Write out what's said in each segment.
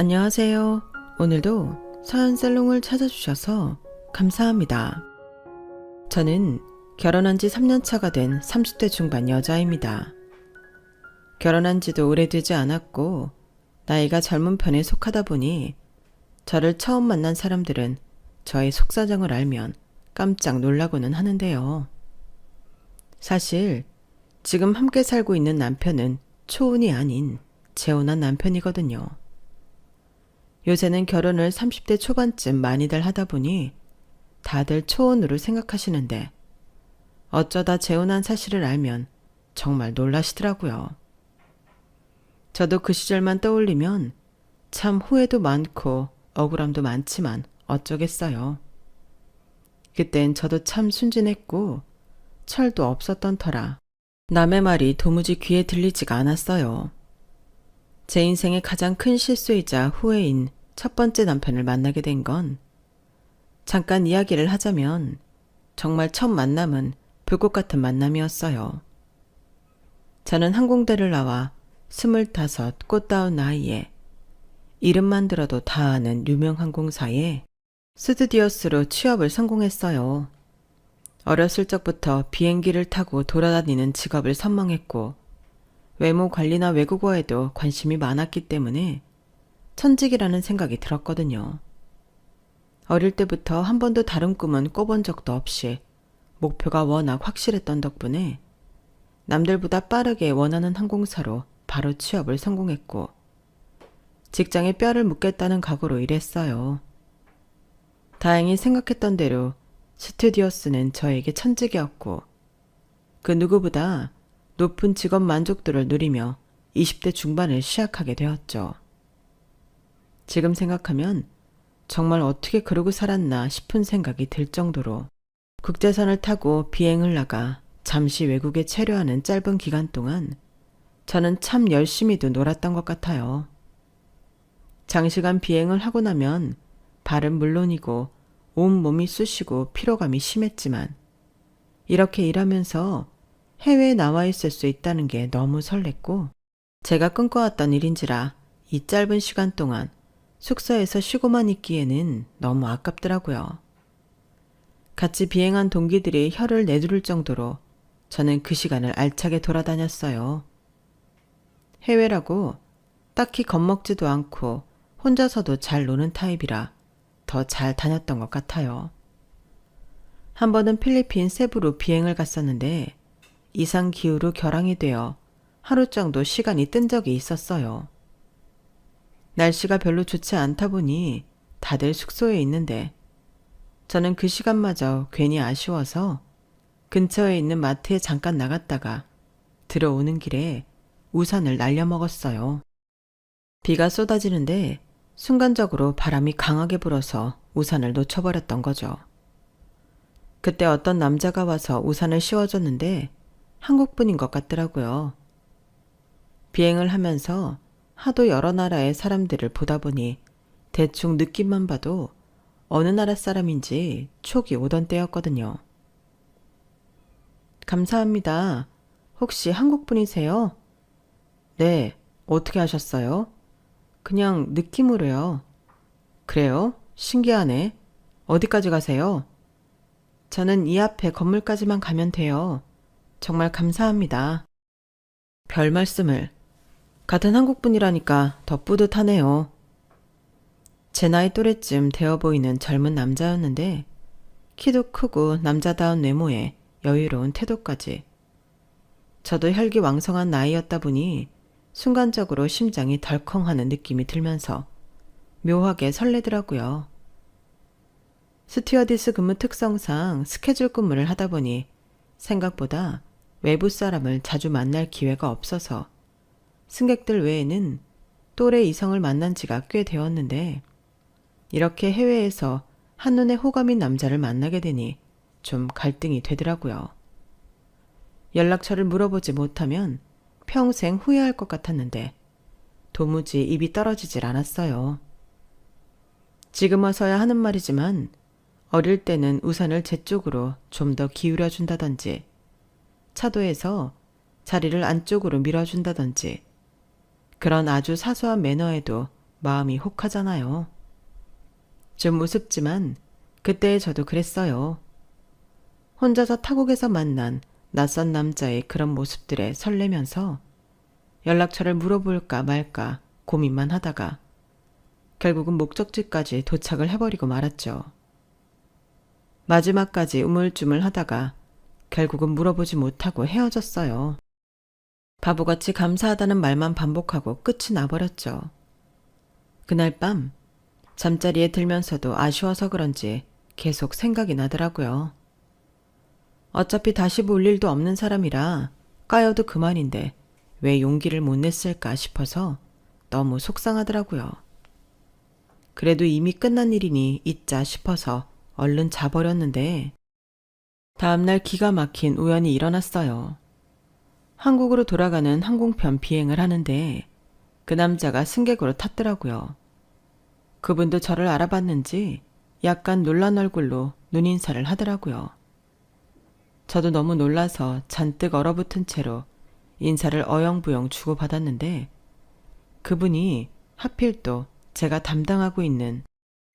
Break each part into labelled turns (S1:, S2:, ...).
S1: 안녕하세요. 오늘도 서연살롱을 찾아주셔서 감사합니다. 저는 결혼한 지 3년차가 된 30대 중반 여자입니다. 결혼한 지도 오래되지 않았고 나이가 젊은 편에 속하다 보니 저를 처음 만난 사람들은 저의 속사정을 알면 깜짝 놀라고는 하는데요. 사실 지금 함께 살고 있는 남편은 초혼이 아닌 재혼한 남편이거든요. 요새는 결혼을 30대 초반쯤 많이들 하다 보니 다들 초혼으로 생각하시는데 어쩌다 재혼한 사실을 알면 정말 놀라시더라고요. 저도 그 시절만 떠올리면 참 후회도 많고 억울함도 많지만 어쩌겠어요. 그땐 저도 참 순진했고 철도 없었던 터라 남의 말이 도무지 귀에 들리지가 않았어요. 제 인생의 가장 큰 실수이자 후회인 첫 번째 남편을 만나게 된 건 잠깐 이야기를 하자면 정말 첫 만남은 불꽃 같은 만남이었어요. 저는 항공대를 나와 25 꽃다운 나이에 이름만 들어도 다 아는 유명 항공사에 스튜디오스로 취업을 성공했어요. 어렸을 적부터 비행기를 타고 돌아다니는 직업을 선망했고 외모 관리나 외국어에도 관심이 많았기 때문에 천직이라는 생각이 들었거든요. 어릴 때부터 한 번도 다른 꿈은 꿔본 적도 없이 목표가 워낙 확실했던 덕분에 남들보다 빠르게 원하는 항공사로 바로 취업을 성공했고 직장에 뼈를 묻겠다는 각오로 일했어요. 다행히 생각했던 대로 스튜디오스는 저에게 천직이었고 그 누구보다 높은 직업 만족도를 누리며 20대 중반을 시작하게 되었죠. 지금 생각하면 정말 어떻게 그러고 살았나 싶은 생각이 들 정도로 국제선을 타고 비행을 나가 잠시 외국에 체류하는 짧은 기간 동안 저는 참 열심히도 놀았던 것 같아요. 장시간 비행을 하고 나면 발은 물론이고 온몸이 쑤시고 피로감이 심했지만 이렇게 일하면서 해외에 나와 있을 수 있다는 게 너무 설렜고 제가 꿈꿔왔던 일인지라 이 짧은 시간 동안 숙소에서 쉬고만 있기에는 너무 아깝더라고요. 같이 비행한 동기들이 혀를 내두를 정도로 저는 그 시간을 알차게 돌아다녔어요. 해외라고 딱히 겁먹지도 않고 혼자서도 잘 노는 타입이라 더 잘 다녔던 것 같아요. 한 번은 필리핀 세부로 비행을 갔었는데 이상 기후로 결항이 되어 하루 정도 시간이 뜬 적이 있었어요. 날씨가 별로 좋지 않다 보니 다들 숙소에 있는데 저는 그 시간마저 괜히 아쉬워서 근처에 있는 마트에 잠깐 나갔다가 들어오는 길에 우산을 날려먹었어요. 비가 쏟아지는데 순간적으로 바람이 강하게 불어서 우산을 놓쳐버렸던 거죠. 그때 어떤 남자가 와서 우산을 씌워줬는데 한국분인 것 같더라고요. 비행을 하면서 하도 여러 나라의 사람들을 보다 보니 대충 느낌만 봐도 어느 나라 사람인지 촉이 오던 때였거든요. 감사합니다. 혹시 한국분이세요? 네, 어떻게 하셨어요? 그냥 느낌으로요. 그래요? 신기하네. 어디까지 가세요? 저는 이 앞에 건물까지만 가면 돼요. 정말 감사합니다. 별 말씀을. 같은 한국분이라니까 더 뿌듯하네요. 제 나이 또래쯤 되어 보이는 젊은 남자였는데 키도 크고 남자다운 외모에 여유로운 태도까지. 저도 혈기왕성한 나이였다 보니 순간적으로 심장이 덜컹하는 느낌이 들면서 묘하게 설레더라고요. 스튜어디스 근무 특성상 스케줄 근무를 하다 보니 생각보다 외부 사람을 자주 만날 기회가 없어서 승객들 외에는 또래 이성을 만난 지가 꽤 되었는데 이렇게 해외에서 한눈에 호감인 남자를 만나게 되니 좀 갈등이 되더라고요. 연락처를 물어보지 못하면 평생 후회할 것 같았는데 도무지 입이 떨어지질 않았어요. 지금 와서야 하는 말이지만 어릴 때는 우산을 제 쪽으로 좀 더 기울여 준다든지 차도에서 자리를 안쪽으로 밀어준다든지 그런 아주 사소한 매너에도 마음이 혹하잖아요. 좀 우습지만 그때의 저도 그랬어요. 혼자서 타국에서 만난 낯선 남자의 그런 모습들에 설레면서 연락처를 물어볼까 말까 고민만 하다가 결국은 목적지까지 도착을 해버리고 말았죠. 마지막까지 우물쭈물 하다가 결국은 물어보지 못하고 헤어졌어요. 바보같이 감사하다는 말만 반복하고 끝이 나버렸죠. 그날 밤 잠자리에 들면서도 아쉬워서 그런지 계속 생각이 나더라고요. 어차피 다시 볼 일도 없는 사람이라 까여도 그만인데 왜 용기를 못 냈을까 싶어서 너무 속상하더라고요. 그래도 이미 끝난 일이니 잊자 싶어서 얼른 자버렸는데 다음날 기가 막힌 우연이 일어났어요. 한국으로 돌아가는 항공편 비행을 하는데 그 남자가 승객으로 탔더라고요. 그분도 저를 알아봤는지 약간 놀란 얼굴로 눈인사를 하더라고요. 저도 너무 놀라서 잔뜩 얼어붙은 채로 인사를 어영부영 주고받았는데 그분이 하필 또 제가 담당하고 있는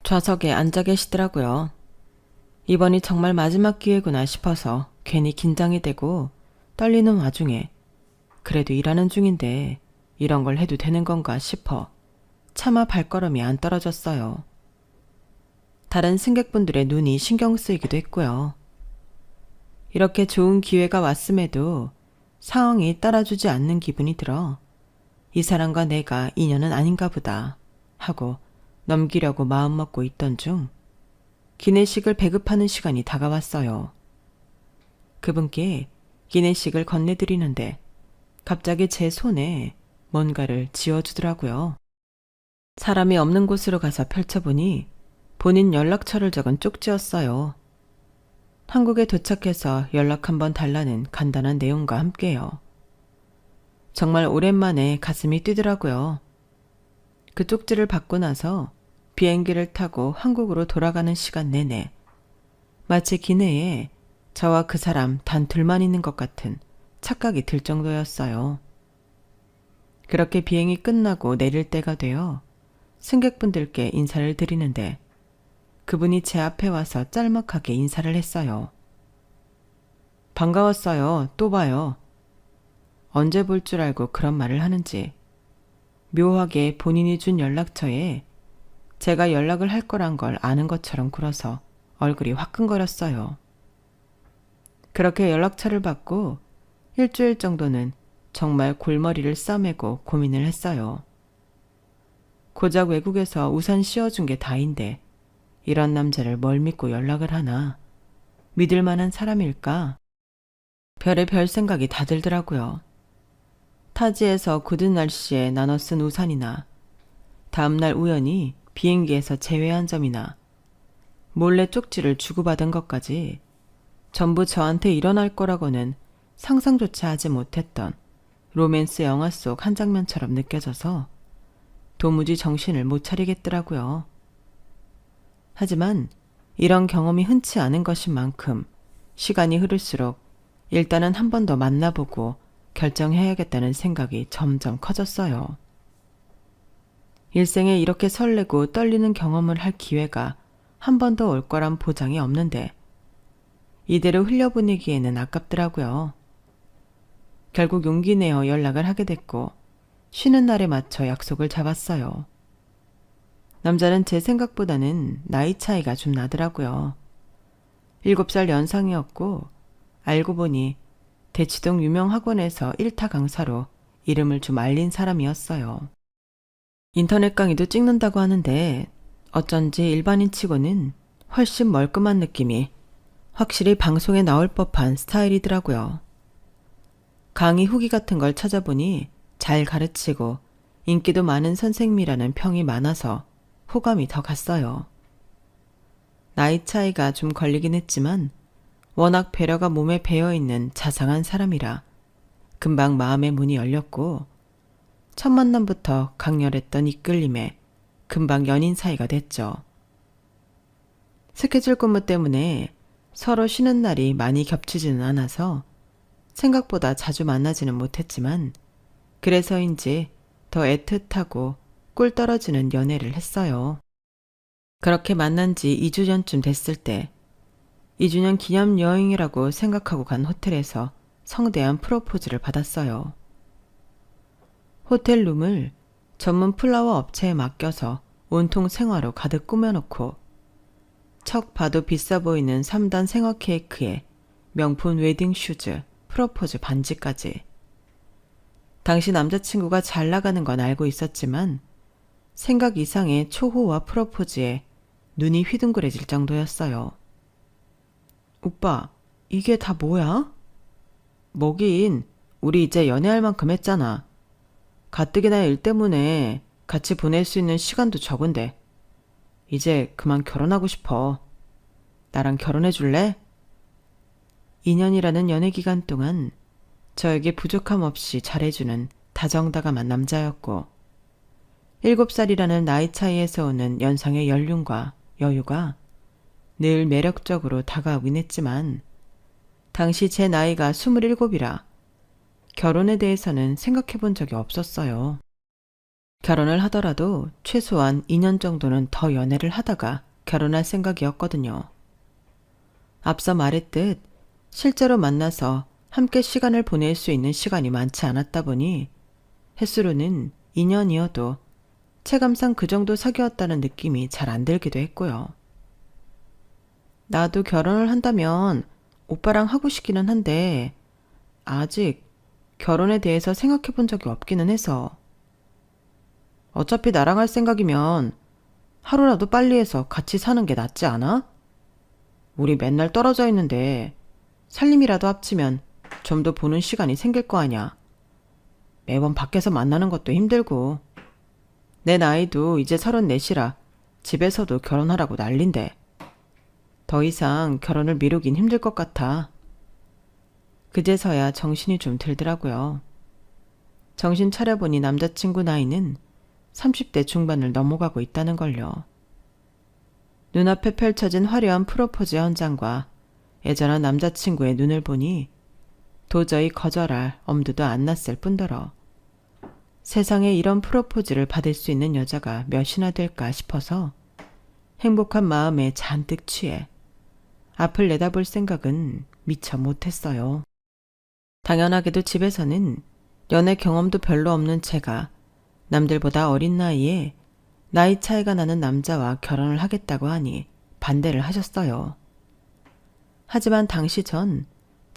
S1: 좌석에 앉아 계시더라고요. 이번이 정말 마지막 기회구나 싶어서 괜히 긴장이 되고 떨리는 와중에 그래도 일하는 중인데 이런 걸 해도 되는 건가 싶어 차마 발걸음이 안 떨어졌어요. 다른 승객분들의 눈이 신경 쓰이기도 했고요. 이렇게 좋은 기회가 왔음에도 상황이 따라주지 않는 기분이 들어 이 사람과 내가 인연은 아닌가 보다 하고 넘기려고 마음먹고 있던 중 기내식을 배급하는 시간이 다가왔어요. 그분께 기내식을 건네드리는데 갑자기 제 손에 뭔가를 쥐어주더라고요. 사람이 없는 곳으로 가서 펼쳐보니 본인 연락처를 적은 쪽지였어요. 한국에 도착해서 연락 한번 달라는 간단한 내용과 함께요. 정말 오랜만에 가슴이 뛰더라고요. 그 쪽지를 받고 나서 비행기를 타고 한국으로 돌아가는 시간 내내 마치 기내에 저와 그 사람 단 둘만 있는 것 같은 착각이 들 정도였어요. 그렇게 비행이 끝나고 내릴 때가 되어 승객분들께 인사를 드리는데 그분이 제 앞에 와서 짤막하게 인사를 했어요. 반가웠어요. 또 봐요. 언제 볼 줄 알고 그런 말을 하는지 묘하게 본인이 준 연락처에 제가 연락을 할 거란 걸 아는 것처럼 굴어서 얼굴이 화끈거렸어요. 그렇게 연락처를 받고 일주일 정도는 정말 골머리를 싸매고 고민을 했어요. 고작 외국에서 우산 씌워준 게 다인데 이런 남자를 뭘 믿고 연락을 하나? 믿을 만한 사람일까? 별의별 생각이 다 들더라고요. 타지에서 굳은 날씨에 나눠 쓴 우산이나 다음날 우연히 비행기에서 제외한 점이나 몰래 쪽지를 주고받은 것까지 전부 저한테 일어날 거라고는 상상조차 하지 못했던 로맨스 영화 속 한 장면처럼 느껴져서 도무지 정신을 못 차리겠더라고요. 하지만 이런 경험이 흔치 않은 것인 만큼 시간이 흐를수록 일단은 한 번 더 만나보고 결정해야겠다는 생각이 점점 커졌어요. 일생에 이렇게 설레고 떨리는 경험을 할 기회가 한 번 더 올 거란 보장이 없는데 이대로 흘려보내기에는 아깝더라고요. 결국 용기 내어 연락을 하게 됐고 쉬는 날에 맞춰 약속을 잡았어요. 남자는 제 생각보다는 나이 차이가 좀 나더라고요. 7살 연상이었고 알고 보니 대치동 유명 학원에서 1타 강사로 이름을 좀 알린 사람이었어요. 인터넷 강의도 찍는다고 하는데 어쩐지 일반인 치고는 훨씬 멀끔한 느낌이 확실히 방송에 나올 법한 스타일이더라고요. 강의 후기 같은 걸 찾아보니 잘 가르치고 인기도 많은 선생님이라는 평이 많아서 호감이 더 갔어요. 나이 차이가 좀 걸리긴 했지만 워낙 배려가 몸에 배어있는 자상한 사람이라 금방 마음의 문이 열렸고 첫 만남부터 강렬했던 이끌림에 금방 연인 사이가 됐죠. 스케줄 근무 때문에 서로 쉬는 날이 많이 겹치지는 않아서 생각보다 자주 만나지는 못했지만 그래서인지 더 애틋하고 꿀 떨어지는 연애를 했어요. 그렇게 만난 지 2주 전쯤 됐을 때 2주년 기념 여행이라고 생각하고 간 호텔에서 성대한 프로포즈를 받았어요. 호텔 룸을 전문 플라워 업체에 맡겨서 온통 생화로 가득 꾸며놓고 척 봐도 비싸 보이는 3단 생화 케이크에 명품 웨딩 슈즈, 프로포즈 반지까지. 당시 남자친구가 잘 나가는 건 알고 있었지만 생각 이상의 초호화 프로포즈에 눈이 휘둥그레질 정도였어요. 오빠, 이게 다 뭐야? 뭐긴, 우리 이제 연애할 만큼 했잖아. 가뜩이나 일 때문에 같이 보낼 수 있는 시간도 적은데 이제 그만 결혼하고 싶어. 나랑 결혼해 줄래? 2년이라는 연애 기간 동안 저에게 부족함 없이 잘해주는 다정다감한 남자였고 7살이라는 나이 차이에서 오는 연상의 연륜과 여유가 늘 매력적으로 다가오긴 했지만 당시 제 나이가 27이라 결혼에 대해서는 생각해 본 적이 없었어요. 결혼을 하더라도 최소한 2년 정도는 더 연애를 하다가 결혼할 생각이었거든요. 앞서 말했듯 실제로 만나서 함께 시간을 보낼 수 있는 시간이 많지 않았다 보니 횟수로는 2년이어도 체감상 그 정도 사귀었다는 느낌이 잘 안 들기도 했고요. 나도 결혼을 한다면 오빠랑 하고 싶기는 한데 아직 결혼에 대해서 생각해 본 적이 없기는 해서. 어차피 나랑 할 생각이면 하루라도 빨리 해서 같이 사는 게 낫지 않아? 우리 맨날 떨어져 있는데 살림이라도 합치면 좀 더 보는 시간이 생길 거 아냐. 매번 밖에서 만나는 것도 힘들고. 내 나이도 이제 34이라 집에서도 결혼하라고 난린데 더 이상 결혼을 미루긴 힘들 것 같아. 그제서야 정신이 좀 들더라고요. 정신 차려보니 남자친구 나이는 30대 중반을 넘어가고 있다는 걸요. 눈앞에 펼쳐진 화려한 프로포즈 현장과 애절한 남자친구의 눈을 보니 도저히 거절할 엄두도 안 났을 뿐더러 세상에 이런 프로포즈를 받을 수 있는 여자가 몇이나 될까 싶어서 행복한 마음에 잔뜩 취해 앞을 내다볼 생각은 미처 못했어요. 당연하게도 집에서는 연애 경험도 별로 없는 제가 남들보다 어린 나이에 나이 차이가 나는 남자와 결혼을 하겠다고 하니 반대를 하셨어요. 하지만 당시 전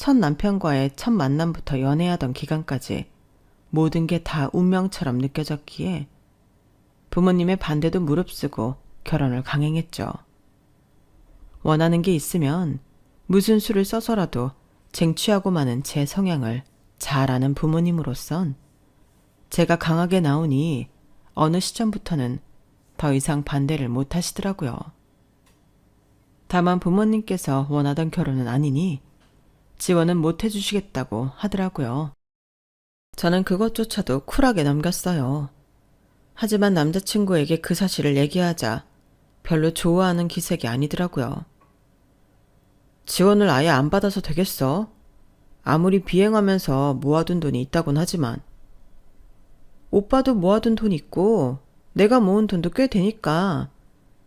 S1: 첫 남편과의 첫 만남부터 연애하던 기간까지 모든 게 다 운명처럼 느껴졌기에 부모님의 반대도 무릅쓰고 결혼을 강행했죠. 원하는 게 있으면 무슨 수를 써서라도 쟁취하고 마는 제 성향을 잘 아는 부모님으로선 제가 강하게 나오니 어느 시점부터는 더 이상 반대를 못 하시더라고요. 다만 부모님께서 원하던 결혼은 아니니 지원은 못 해주시겠다고 하더라고요. 저는 그것조차도 쿨하게 넘겼어요. 하지만 남자친구에게 그 사실을 얘기하자 별로 좋아하는 기색이 아니더라고요. 지원을 아예 안 받아서 되겠어? 아무리 비행하면서 모아둔 돈이 있다곤 하지만. 오빠도 모아둔 돈 있고 내가 모은 돈도 꽤 되니까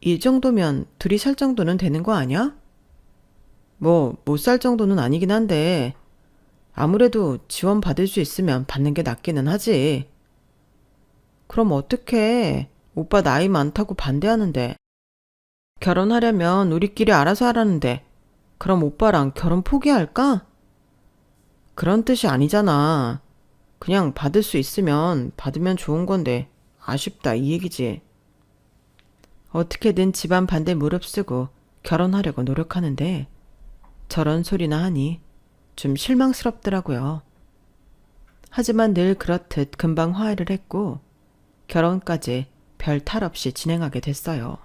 S1: 이 정도면 둘이 살 정도는 되는 거 아니야? 뭐 못 살 정도는 아니긴 한데 아무래도 지원 받을 수 있으면 받는 게 낫기는 하지. 그럼 어떡해. 오빠 나이 많다고 반대하는데. 결혼하려면 우리끼리 알아서 하라는데 그럼 오빠랑 결혼 포기할까? 그런 뜻이 아니잖아. 그냥 받을 수 있으면 받으면 좋은 건데 아쉽다 이 얘기지. 어떻게든 집안 반대 무릅쓰고 결혼하려고 노력하는데 저런 소리나 하니 좀 실망스럽더라고요. 하지만 늘 그렇듯 금방 화해를 했고 결혼까지 별 탈 없이 진행하게 됐어요.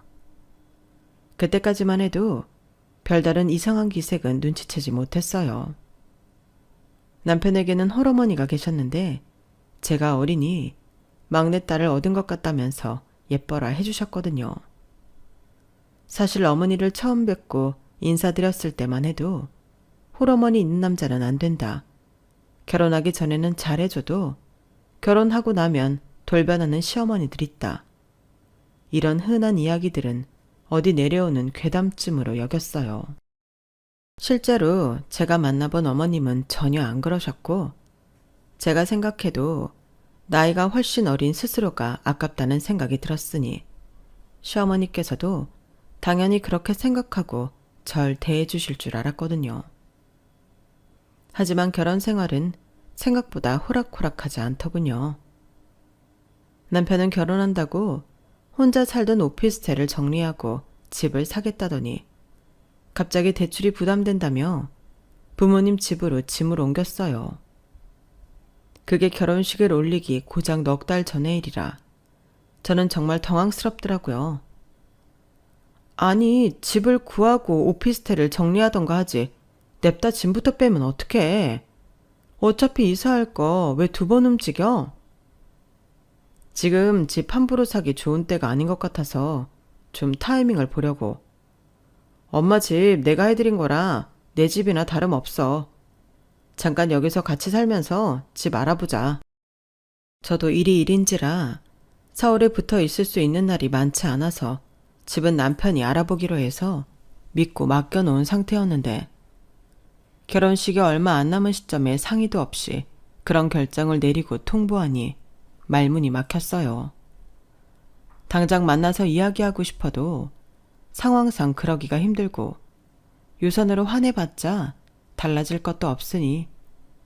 S1: 그때까지만 해도 별다른 이상한 기색은 눈치채지 못했어요. 남편에게는 홀어머니가 계셨는데 제가 어리니 막내딸을 얻은 것 같다면서 예뻐라 해주셨거든요. 사실 어머니를 처음 뵙고 인사드렸을 때만 해도 홀어머니 있는 남자는 안 된다. 결혼하기 전에는 잘해줘도 결혼하고 나면 돌변하는 시어머니들 있다. 이런 흔한 이야기들은 어디 내려오는 괴담쯤으로 여겼어요. 실제로 제가 만나본 어머님은 전혀 안 그러셨고, 제가 생각해도 나이가 훨씬 어린 스스로가 아깝다는 생각이 들었으니 시어머니께서도 당연히 그렇게 생각하고 절 대해 주실 줄 알았거든요. 하지만 결혼 생활은 생각보다 호락호락하지 않더군요. 남편은 결혼한다고 혼자 살던 오피스텔을 정리하고 집을 사겠다더니 갑자기 대출이 부담된다며 부모님 집으로 짐을 옮겼어요. 그게 결혼식을 올리기 고작 넉 달 전의 일이라 저는 정말 당황스럽더라고요. 아니, 집을 구하고 오피스텔을 정리하던가 하지. 냅다 짐부터 빼면 어떡해. 어차피 이사할 거 왜 두 번 움직여? 지금 집 함부로 사기 좋은 때가 아닌 것 같아서 좀 타이밍을 보려고. 엄마 집 내가 해드린 거라 내 집이나 다름없어. 잠깐 여기서 같이 살면서 집 알아보자. 저도 일이 일인지라 서울에 붙어 있을 수 있는 날이 많지 않아서 집은 남편이 알아보기로 해서 믿고 맡겨놓은 상태였는데, 결혼식이 얼마 안 남은 시점에 상의도 없이 그런 결정을 내리고 통보하니 말문이 막혔어요. 당장 만나서 이야기하고 싶어도 상황상 그러기가 힘들고, 유선으로 화내봤자 달라질 것도 없으니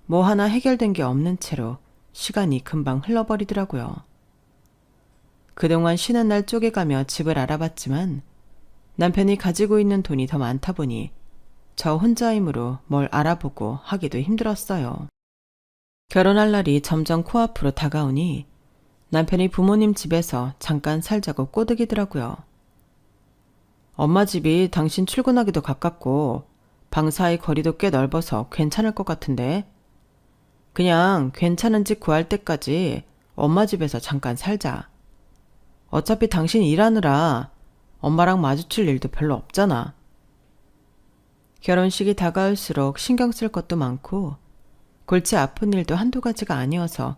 S1: 뭐 하나 해결된 게 없는 채로 시간이 금방 흘러버리더라고요. 그동안 쉬는 날 쪼개가며 집을 알아봤지만 남편이 가지고 있는 돈이 더 많다 보니 저 혼자이므로 뭘 알아보고 하기도 힘들었어요. 결혼할 날이 점점 코앞으로 다가오니 남편이 부모님 집에서 잠깐 살자고 꼬드기더라고요. 엄마 집이 당신 출근하기도 가깝고 방 사이 거리도 꽤 넓어서 괜찮을 것 같은데, 그냥 괜찮은 집 구할 때까지 엄마 집에서 잠깐 살자. 어차피 당신 일하느라 엄마랑 마주칠 일도 별로 없잖아. 결혼식이 다가올수록 신경 쓸 것도 많고 골치 아픈 일도 한두 가지가 아니어서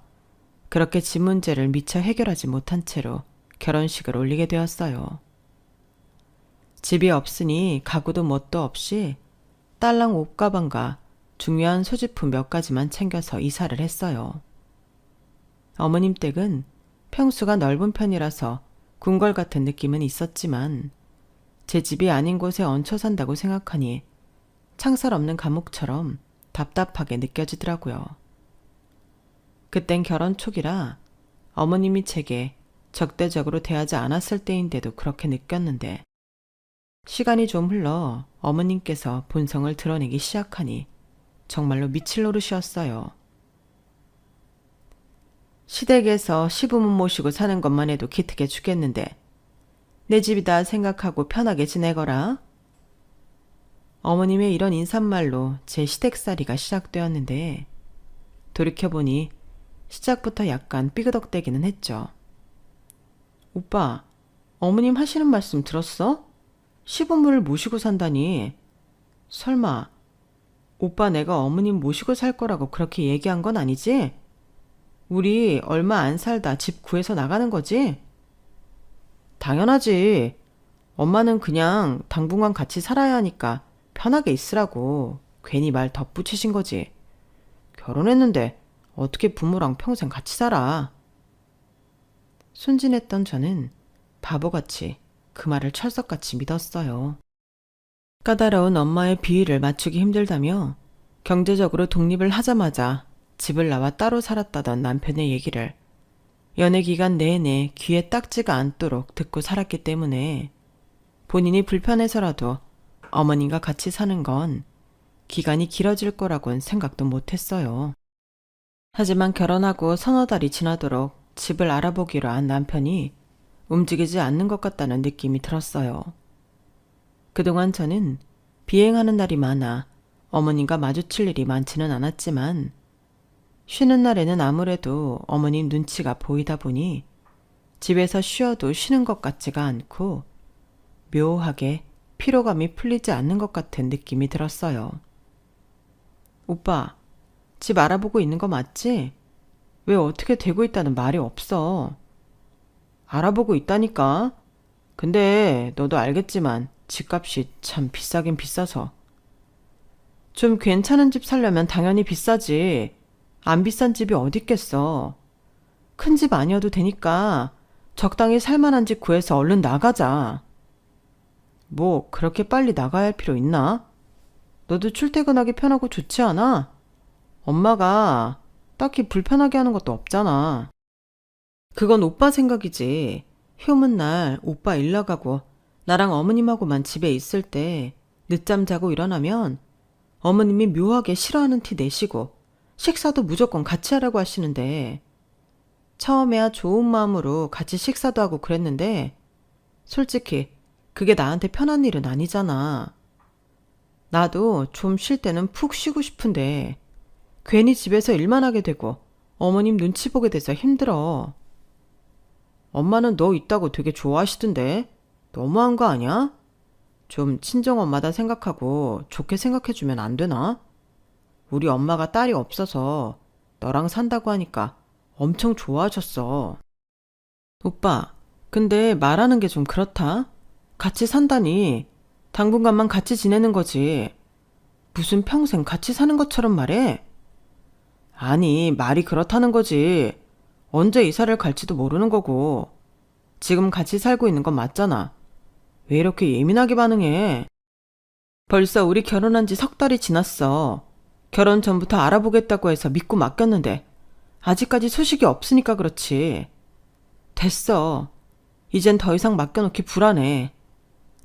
S1: 그렇게 집 문제를 미처 해결하지 못한 채로 결혼식을 올리게 되었어요. 집이 없으니 가구도 뭣도 없이 딸랑 옷가방과 중요한 소지품 몇 가지만 챙겨서 이사를 했어요. 어머님 댁은 평수가 넓은 편이라서 궁궐 같은 느낌은 있었지만 제 집이 아닌 곳에 얹혀 산다고 생각하니 창살 없는 감옥처럼 답답하게 느껴지더라고요. 그땐 결혼 초기라 어머님이 제게 적대적으로 대하지 않았을 때인데도 그렇게 느꼈는데, 시간이 좀 흘러 어머님께서 본성을 드러내기 시작하니 정말로 미칠 노릇이었어요. 시댁에서 시부모 모시고 사는 것만 해도 기특해 죽겠는데 내 집이다 생각하고 편하게 지내거라. 어머님의 이런 인사말로 제 시댁살이가 시작되었는데, 돌이켜보니 시작부터 약간 삐그덕대기는 했죠. 오빠, 어머님 하시는 말씀 들었어? 시부모를 모시고 산다니. 설마 오빠 내가 어머님 모시고 살 거라고 그렇게 얘기한 건 아니지? 우리 얼마 안 살다 집 구해서 나가는 거지? 당연하지. 엄마는 그냥 당분간 같이 살아야 하니까 편하게 있으라고 괜히 말 덧붙이신 거지. 결혼했는데 어떻게 부모랑 평생 같이 살아. 순진했던 저는 바보같이 그 말을 철석같이 믿었어요. 까다로운 엄마의 비위를 맞추기 힘들다며 경제적으로 독립을 하자마자 집을 나와 따로 살았다던 남편의 얘기를 연애 기간 내내 귀에 딱지가 않도록 듣고 살았기 때문에 본인이 불편해서라도 어머님과 같이 사는 건 기간이 길어질 거라고는 생각도 못했어요. 하지만 결혼하고 서너 달이 지나도록 집을 알아보기로 한 남편이 움직이지 않는 것 같다는 느낌이 들었어요. 그동안 저는 비행하는 날이 많아 어머님과 마주칠 일이 많지는 않았지만 쉬는 날에는 아무래도 어머님 눈치가 보이다 보니 집에서 쉬어도 쉬는 것 같지가 않고 묘하게 피로감이 풀리지 않는 것 같은 느낌이 들었어요. 오빠, 집 알아보고 있는 거 맞지? 왜 어떻게 되고 있다는 말이 없어? 알아보고 있다니까? 근데 너도 알겠지만 집값이 참 비싸긴 비싸서. 좀 괜찮은 집 살려면 당연히 비싸지. 안 비싼 집이 어딨겠어. 큰 집 아니어도 되니까 적당히 살만한 집 구해서 얼른 나가자. 뭐 그렇게 빨리 나가야 할 필요 있나? 너도 출퇴근하기 편하고 좋지 않아? 엄마가 딱히 불편하게 하는 것도 없잖아. 그건 오빠 생각이지. 휴문 날 오빠 일 나가고 나랑 어머님하고만 집에 있을 때 늦잠 자고 일어나면 어머님이 묘하게 싫어하는 티 내시고 식사도 무조건 같이 하라고 하시는데 처음에야 좋은 마음으로 같이 식사도 하고 그랬는데 솔직히 그게 나한테 편한 일은 아니잖아. 나도 좀 쉴 때는 푹 쉬고 싶은데 괜히 집에서 일만 하게 되고 어머님 눈치 보게 돼서 힘들어. 엄마는 너 있다고 되게 좋아하시던데 너무한 거 아니야? 좀 친정엄마다 생각하고 좋게 생각해주면 안 되나? 우리 엄마가 딸이 없어서 너랑 산다고 하니까 엄청 좋아하셨어. 오빠, 근데 말하는 게 좀 그렇다. 같이 산다니 당분간만 같이 지내는 거지. 무슨 평생 같이 사는 것처럼 말해? 아니, 말이 그렇다는 거지. 언제 이사를 갈지도 모르는 거고. 지금 같이 살고 있는 건 맞잖아. 왜 이렇게 예민하게 반응해? 벌써 우리 결혼한 지 석 달이 지났어. 결혼 전부터 알아보겠다고 해서 믿고 맡겼는데 아직까지 소식이 없으니까 그렇지. 됐어. 이젠 더 이상 맡겨놓기 불안해.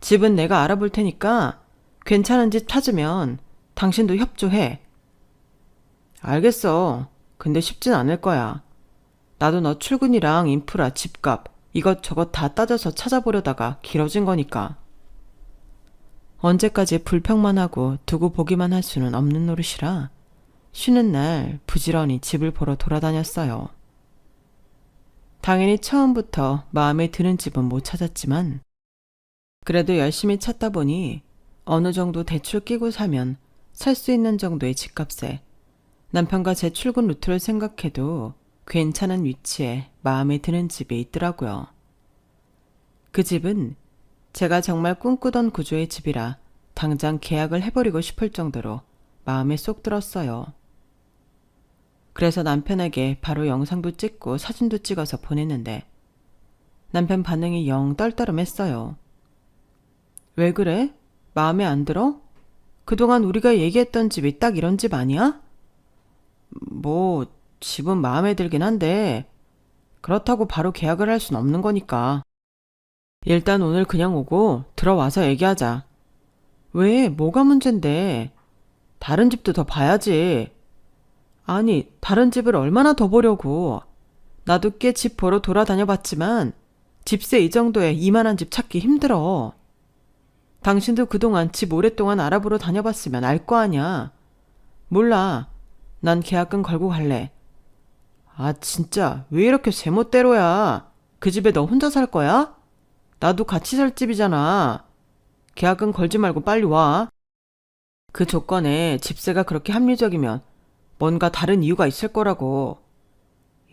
S1: 집은 내가 알아볼 테니까 괜찮은 집 찾으면 당신도 협조해. 알겠어. 근데 쉽진 않을 거야. 나도 너 출근이랑 인프라, 집값 이것저것 다 따져서 찾아보려다가 길어진 거니까. 언제까지 불평만 하고 두고 보기만 할 수는 없는 노릇이라 쉬는 날 부지런히 집을 보러 돌아다녔어요. 당연히 처음부터 마음에 드는 집은 못 찾았지만 그래도 열심히 찾다 보니 어느 정도 대출 끼고 사면 살 수 있는 정도의 집값에 남편과 제 출근 루트를 생각해도 괜찮은 위치에 마음에 드는 집이 있더라고요. 그 집은 제가 정말 꿈꾸던 구조의 집이라 당장 계약을 해버리고 싶을 정도로 마음에 쏙 들었어요. 그래서 남편에게 바로 영상도 찍고 사진도 찍어서 보냈는데 남편 반응이 영 떨떠름했어요. 왜 그래? 마음에 안 들어? 그동안 우리가 얘기했던 집이 딱 이런 집 아니야? 뭐 집은 마음에 들긴 한데 그렇다고 바로 계약을 할 순 없는 거니까. 일단 오늘 그냥 오고 들어와서 얘기하자. 왜? 뭐가 문젠데? 다른 집도 더 봐야지. 아니, 다른 집을 얼마나 더 보려고. 나도 꽤 집 보러 돌아다녀 봤지만 집세 이 정도에 이만한 집 찾기 힘들어. 당신도 그동안 집 오랫동안 알아보러 다녀봤으면 알 거 아냐. 몰라. 난 계약금 걸고 갈래. 아, 진짜 왜 이렇게 제멋대로야. 그 집에 너 혼자 살 거야? 나도 같이 살 집이잖아. 계약금 걸지 말고 빨리 와. 그 조건에 집세가 그렇게 합리적이면 뭔가 다른 이유가 있을 거라고.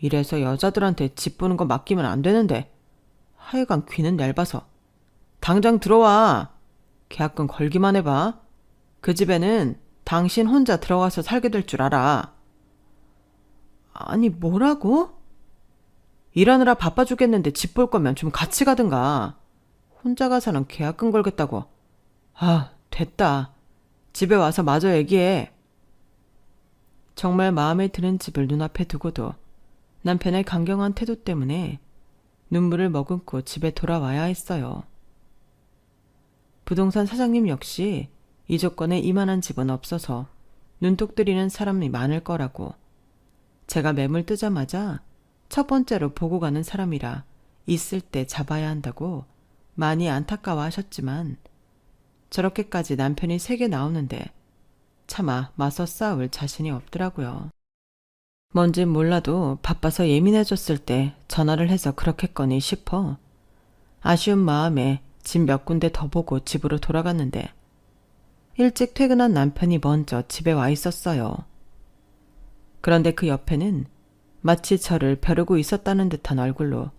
S1: 이래서 여자들한테 집 보는 거 맡기면 안 되는데 하여간 귀는 얇아서. 당장 들어와. 계약금 걸기만 해봐. 그 집에는 당신 혼자 들어가서 살게 될 줄 알아. 아니, 뭐라고? 일하느라 바빠 죽겠는데 집 볼 거면 좀 같이 가든가. 혼자 가서는 계약금 걸겠다고. 아, 됐다. 집에 와서 마저 얘기해. 정말 마음에 드는 집을 눈앞에 두고도 남편의 강경한 태도 때문에 눈물을 머금고 집에 돌아와야 했어요. 부동산 사장님 역시 이 조건에 이만한 집은 없어서 눈독 들이는 사람이 많을 거라고. 제가 매물 뜨자마자 첫 번째로 보고 가는 사람이라 있을 때 잡아야 한다고 많이 안타까워 하셨지만 저렇게까지 남편이 세게 나오는데 차마 맞서 싸울 자신이 없더라고요. 뭔진 몰라도 바빠서 예민해졌을 때 전화를 해서 그렇겠거니 싶어 아쉬운 마음에 집 몇 군데 더 보고 집으로 돌아갔는데 일찍 퇴근한 남편이 먼저 집에 와 있었어요. 그런데 그 옆에는 마치 저를 벼르고 있었다는 듯한 얼굴로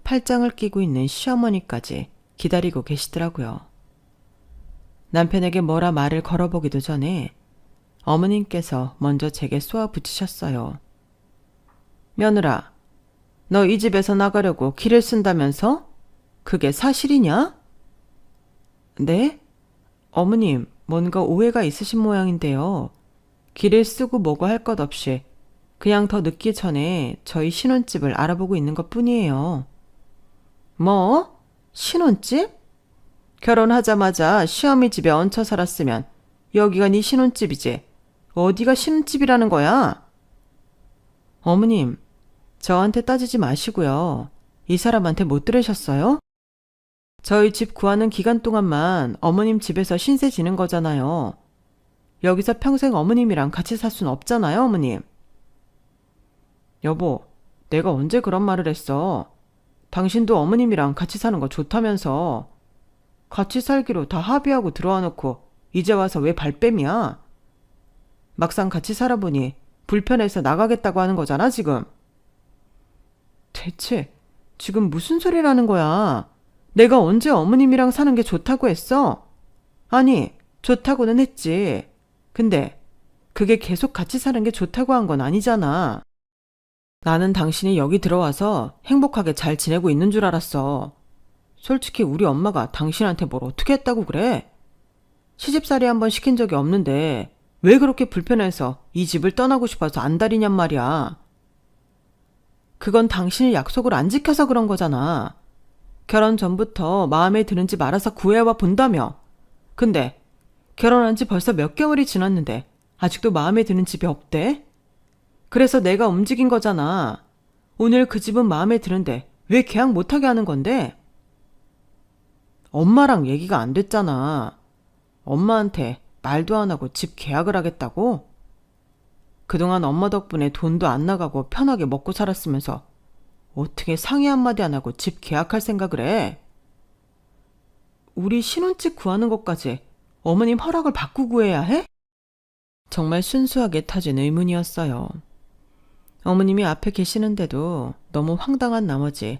S1: 팔짱을 끼고 있는 시어머니까지 기다리고 계시더라고요. 남편에게 뭐라 말을 걸어보기도 전에 어머님께서 먼저 제게 쏘아 붙이셨어요. 며느라, 너 이 집에서 나가려고 길을 쓴다면서? 그게 사실이냐? 네? 어머님, 뭔가 오해가 있으신 모양인데요. 길을 쓰고 뭐고 할 것 없이 그냥 더 늦기 전에 저희 신혼집을 알아보고 있는 것 뿐이에요. 뭐? 신혼집? 결혼하자마자 시어미 집에 얹혀 살았으면 여기가 네 신혼집이지. 어디가 신혼집이라는 거야? 어머님, 저한테 따지지 마시고요. 이 사람한테 못 들으셨어요? 저희 집 구하는 기간 동안만 어머님 집에서 신세 지는 거잖아요. 여기서 평생 어머님이랑 같이 살 순 없잖아요, 어머님. 여보, 내가 언제 그런 말을 했어? 당신도 어머님이랑 같이 사는 거 좋다면서. 같이 살기로 다 합의하고 들어와 놓고 이제 와서 왜 발뺌이야? 막상 같이 살아보니 불편해서 나가겠다고 하는 거잖아, 지금. 대체 지금 무슨 소리라는 거야? 내가 언제 어머님이랑 사는 게 좋다고 했어? 아니, 좋다고는 했지. 근데 그게 계속 같이 사는 게 좋다고 한 건 아니잖아. 나는 당신이 여기 들어와서 행복하게 잘 지내고 있는 줄 알았어. 솔직히 우리 엄마가 당신한테 뭘 어떻게 했다고 그래? 시집살이 한번 시킨 적이 없는데 왜 그렇게 불편해서 이 집을 떠나고 싶어서 안달이냔 말이야. 그건 당신이 약속을 안 지켜서 그런 거잖아. 결혼 전부터 마음에 드는 집 알아서 구해와 본다며. 근데 결혼한 지 벌써 몇 개월이 지났는데 아직도 마음에 드는 집이 없대? 그래서 내가 움직인 거잖아. 오늘 그 집은 마음에 드는데 왜 계약 못하게 하는 건데? 엄마랑 얘기가 안 됐잖아. 엄마한테 말도 안 하고 집 계약을 하겠다고? 그동안 엄마 덕분에 돈도 안 나가고 편하게 먹고 살았으면서 어떻게 상의 한마디 안 하고 집 계약할 생각을 해? 우리 신혼집 구하는 것까지 어머님 허락을 받고 구해야 해? 정말 순수하게 터진 의문이었어요. 어머님이 앞에 계시는데도 너무 황당한 나머지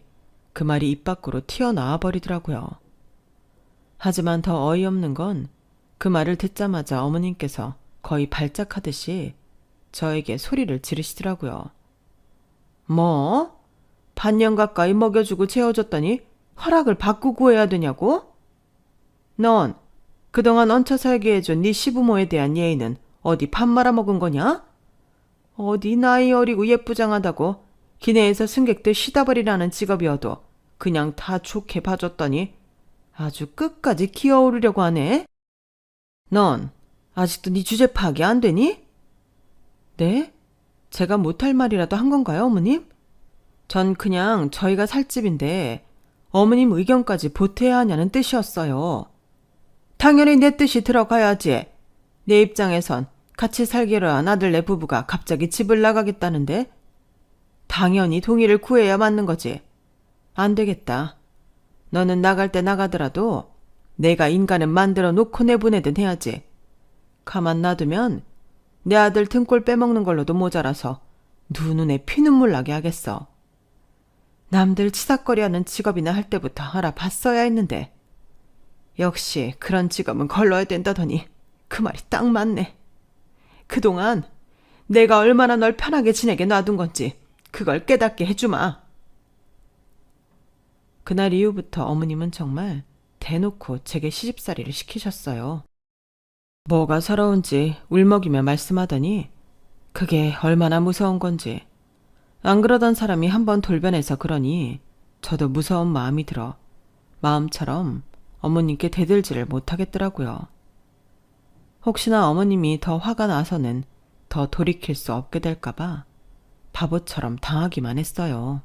S1: 그 말이 입 밖으로 튀어나와 버리더라고요. 하지만 더 어이없는 건 그 말을 듣자마자 어머님께서 거의 발작하듯이 저에게 소리를 지르시더라고요. 뭐? 반년 가까이 먹여주고 채워줬더니 허락을 받고 구해야 되냐고? 넌 그동안 얹혀 살게 해준 네 시부모에 대한 예의는 어디 밥 말아먹은 거냐? 어디 나이 어리고 예쁘장하다고 기내에서 승객들 시다버리라는 직업이어도 그냥 다 좋게 봐줬더니 아주 끝까지 기어오르려고 하네? 넌 아직도 네 주제 파악이 안 되니? 네? 제가 못할 말이라도 한 건가요, 어머님? 전 그냥 저희가 살 집인데 어머님 의견까지 보태야 하냐는 뜻이었어요. 당연히 내 뜻이 들어가야지. 내 입장에선 같이 살기로 한 아들네 부부가 갑자기 집을 나가겠다는데 당연히 동의를 구해야 맞는 거지. 안 되겠다. 너는 나갈 때 나가더라도 내가 인간은 만들어 놓고 내보내든 해야지. 가만 놔두면 내 아들 등골 빼먹는 걸로도 모자라서 눈에 피눈물 나게 하겠어. 남들 치삭거리하는 직업이나 할 때부터 알아봤어야 했는데 역시 그런 직업은 걸러야 된다더니 그 말이 딱 맞네. 그동안 내가 얼마나 널 편하게 지내게 놔둔 건지 그걸 깨닫게 해주마. 그날 이후부터 어머님은 정말 대놓고 제게 시집살이를 시키셨어요. 뭐가 서러운지 울먹이며 말씀하더니 그게 얼마나 무서운 건지. 안 그러던 사람이 한번 돌변해서 그러니 저도 무서운 마음이 들어 마음처럼 어머님께 대들지를 못하겠더라고요. 혹시나 어머님이 더 화가 나서는 더 돌이킬 수 없게 될까봐 바보처럼 당하기만 했어요.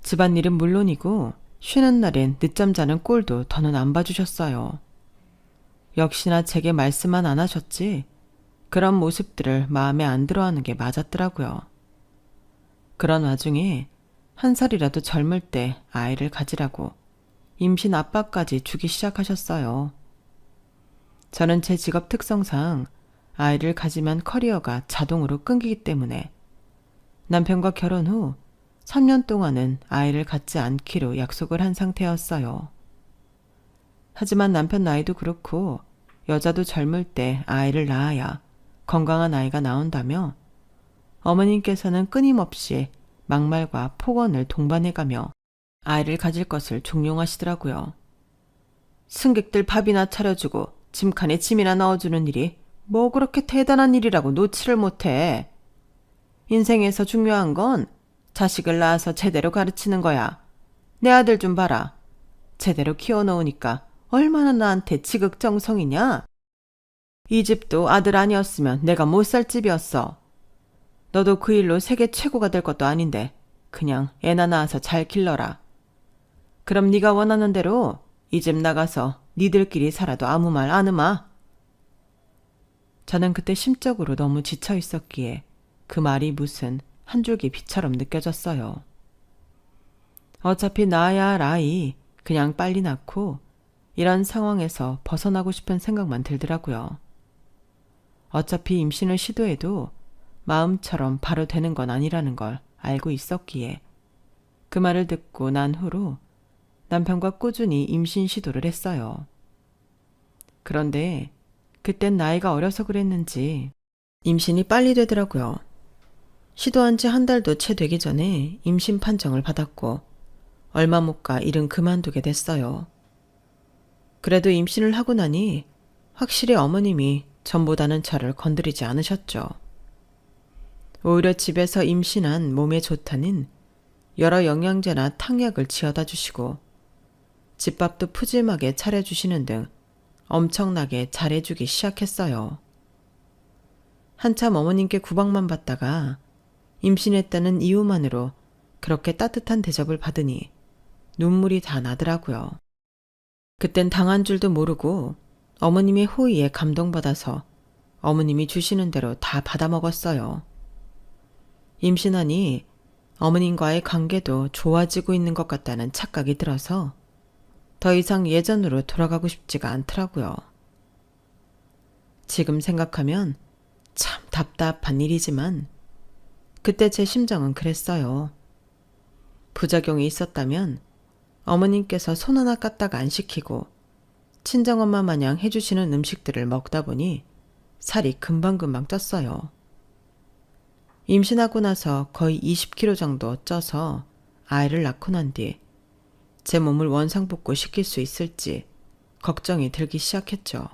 S1: 집안일은 물론이고 쉬는 날엔 늦잠 자는 꼴도 더는 안 봐주셨어요. 역시나 제게 말씀만 안 하셨지 그런 모습들을 마음에 안 들어하는 게 맞았더라고요. 그런 와중에 한 살이라도 젊을 때 아이를 가지라고 임신 압박까지 주기 시작하셨어요. 저는 제 직업 특성상 아이를 가지면 커리어가 자동으로 끊기기 때문에 남편과 결혼 후 3년 동안은 아이를 갖지 않기로 약속을 한 상태였어요. 하지만 남편 나이도 그렇고 여자도 젊을 때 아이를 낳아야 건강한 아이가 나온다며 어머님께서는 끊임없이 막말과 폭언을 동반해가며 아이를 가질 것을 종용하시더라고요. 승객들 밥이나 차려주고 짐칸에 짐이나 넣어주는 일이 뭐 그렇게 대단한 일이라고 놓지를 못해. 인생에서 중요한 건 자식을 낳아서 제대로 가르치는 거야. 내 아들 좀 봐라. 제대로 키워놓으니까 얼마나 나한테 지극정성이냐? 이 집도 아들 아니었으면 내가 못 살 집이었어. 너도 그 일로 세계 최고가 될 것도 아닌데 그냥 애나 낳아서 잘 길러라. 그럼 네가 원하는 대로 이 집 나가서 니들끼리 살아도 아무 말 안 음아. 저는 그때 심적으로 너무 지쳐 있었기에 그 말이 무슨 한 줄기 비처럼 느껴졌어요. 어차피 낳아야 할 아이 그냥 빨리 낳고 이런 상황에서 벗어나고 싶은 생각만 들더라고요. 어차피 임신을 시도해도 마음처럼 바로 되는 건 아니라는 걸 알고 있었기에 그 말을 듣고 난 후로 남편과 꾸준히 임신 시도를 했어요. 그런데 그땐 나이가 어려서 그랬는지 임신이 빨리 되더라고요. 시도한 지 한 달도 채 되기 전에 임신 판정을 받았고 얼마 못 가 일은 그만두게 됐어요. 그래도 임신을 하고 나니 확실히 어머님이 전보다는 저를 건드리지 않으셨죠. 오히려 집에서 임신한 몸에 좋다는 여러 영양제나 탕약을 지어다 주시고 집밥도 푸짐하게 차려주시는 등 엄청나게 잘해주기 시작했어요. 한참 어머님께 구박만 받다가 임신했다는 이유만으로 그렇게 따뜻한 대접을 받으니 눈물이 다 나더라고요. 그땐 당한 줄도 모르고 어머님의 호의에 감동받아서 어머님이 주시는 대로 다 받아먹었어요. 임신하니 어머님과의 관계도 좋아지고 있는 것 같다는 착각이 들어서 더 이상 예전으로 돌아가고 싶지가 않더라고요. 지금 생각하면 참 답답한 일이지만 그때 제 심정은 그랬어요. 부작용이 있었다면 어머님께서 손 하나 까딱 안 시키고 친정엄마 마냥 해주시는 음식들을 먹다 보니 살이 금방금방 쪘어요. 임신하고 나서 거의 20kg 정도 쪄서 아이를 낳고 난 뒤 제 몸을 원상복구 시킬 수 있을지 걱정이 들기 시작했죠.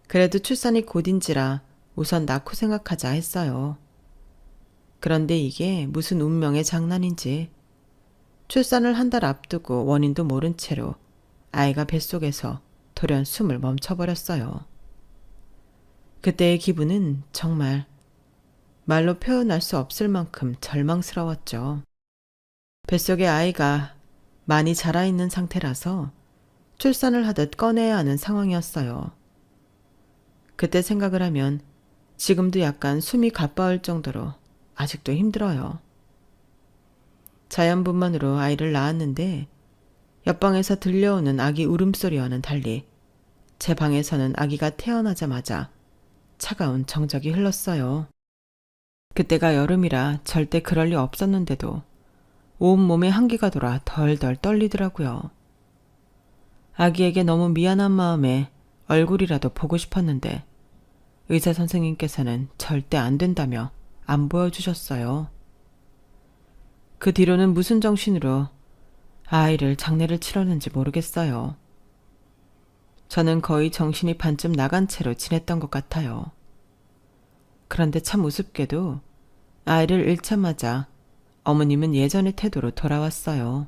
S1: 그래도 출산이 곧인지라 우선 낳고 생각하자 했어요. 그런데 이게 무슨 운명의 장난인지 출산을 한 달 앞두고 원인도 모른 채로 아이가 뱃속에서 돌연 숨을 멈춰버렸어요. 그때의 기분은 정말 말로 표현할 수 없을 만큼 절망스러웠죠. 뱃속에 아이가 많이 자라있는 상태라서 출산을 하듯 꺼내야 하는 상황이었어요. 그때 생각을 하면 지금도 약간 숨이 가빠울 정도로 아직도 힘들어요. 자연분만으로 아이를 낳았는데 옆방에서 들려오는 아기 울음소리와는 달리 제 방에서는 아기가 태어나자마자 차가운 정적이 흘렀어요. 그때가 여름이라 절대 그럴 리 없었는데도 온몸에 한기가 돌아 덜덜 떨리더라고요. 아기에게 너무 미안한 마음에 얼굴이라도 보고 싶었는데 의사 선생님께서는 절대 안 된다며 안 보여주셨어요. 그 뒤로는 무슨 정신으로 아이를 장례를 치렀는지 모르겠어요. 저는 거의 정신이 반쯤 나간 채로 지냈던 것 같아요. 그런데 참 우습게도 아이를 잃자마자 어머님은 예전의 태도로 돌아왔어요.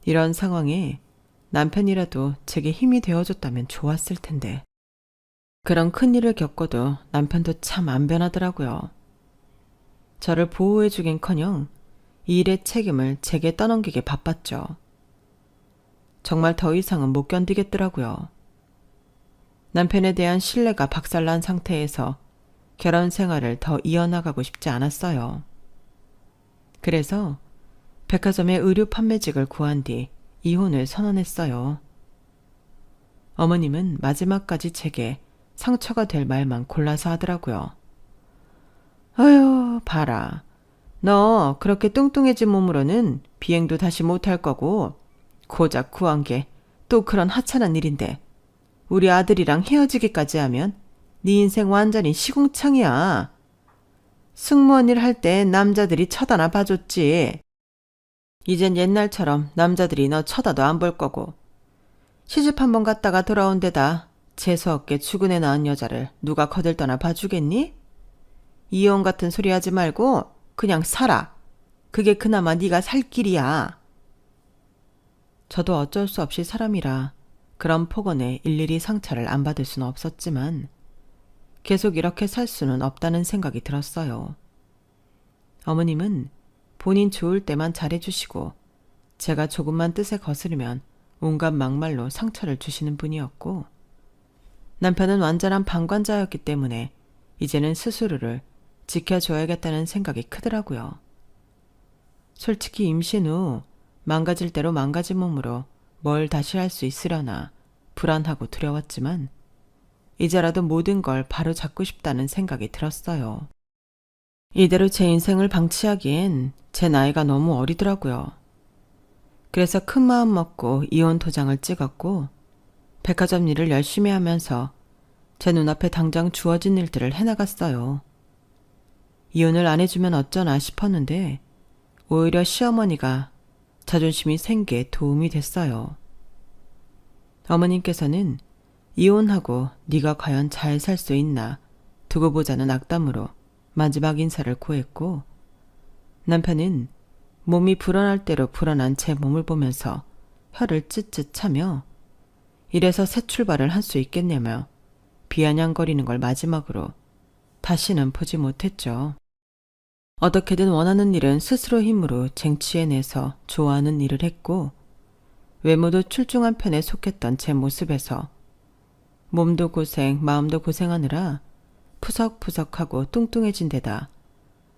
S1: 이런 상황에 남편이라도 제게 힘이 되어줬다면 좋았을 텐데. 그런 큰일을 겪어도 남편도 참 안 변하더라고요. 저를 보호해주긴커녕 이 일의 책임을 제게 떠넘기게 바빴죠. 정말 더 이상은 못 견디겠더라고요. 남편에 대한 신뢰가 박살난 상태에서 결혼 생활을 더 이어나가고 싶지 않았어요. 그래서 백화점에 의류 판매직을 구한 뒤 이혼을 선언했어요. 어머님은 마지막까지 제게 상처가 될 말만 골라서 하더라고요. 아유, 봐라. 너 그렇게 뚱뚱해진 몸으로는 비행도 다시 못할 거고 고작 구한 게 또 그런 하찮은 일인데 우리 아들이랑 헤어지기까지 하면 네 인생 완전히 시궁창이야. 승무원 일 할 때 남자들이 쳐다나 봐줬지. 이젠 옛날처럼 남자들이 너 쳐다도 안 볼 거고 시집 한번 갔다가 돌아온 데다 재수없게 죽은 애 낳은 여자를 누가 거들떠나 봐주겠니? 이혼 같은 소리 하지 말고 그냥 살아. 그게 그나마 네가 살 길이야. 저도 어쩔 수 없이 사람이라 그런 폭언에 일일이 상처를 안 받을 수는 없었지만 계속 이렇게 살 수는 없다는 생각이 들었어요. 어머님은 본인 좋을 때만 잘해주시고 제가 조금만 뜻에 거스르면 온갖 막말로 상처를 주시는 분이었고 남편은 완전한 방관자였기 때문에 이제는 스스로를 지켜줘야겠다는 생각이 크더라고요. 솔직히 임신 후 망가질 대로 망가진 몸으로 뭘 다시 할 수 있으려나 불안하고 두려웠지만 이제라도 모든 걸 바로 잡고 싶다는 생각이 들었어요. 이대로 제 인생을 방치하기엔 제 나이가 너무 어리더라고요. 그래서 큰 마음 먹고 이혼 도장을 찍었고 백화점 일을 열심히 하면서 제 눈앞에 당장 주어진 일들을 해나갔어요. 이혼을 안 해주면 어쩌나 싶었는데 오히려 시어머니가 자존심이 생기에 도움이 됐어요. 어머님께서는 이혼하고 네가 과연 잘 살 수 있나 두고 보자는 악담으로 마지막 인사를 고했고 남편은 몸이 불어날 대로 불어난 제 몸을 보면서 혀를 찢찢 차며 이래서 새 출발을 할 수 있겠냐며 비아냥거리는 걸 마지막으로 다시는 보지 못했죠. 어떻게든 원하는 일은 스스로 힘으로 쟁취해내서 좋아하는 일을 했고 외모도 출중한 편에 속했던 제 모습에서 몸도 고생, 마음도 고생하느라 푸석푸석하고 뚱뚱해진 데다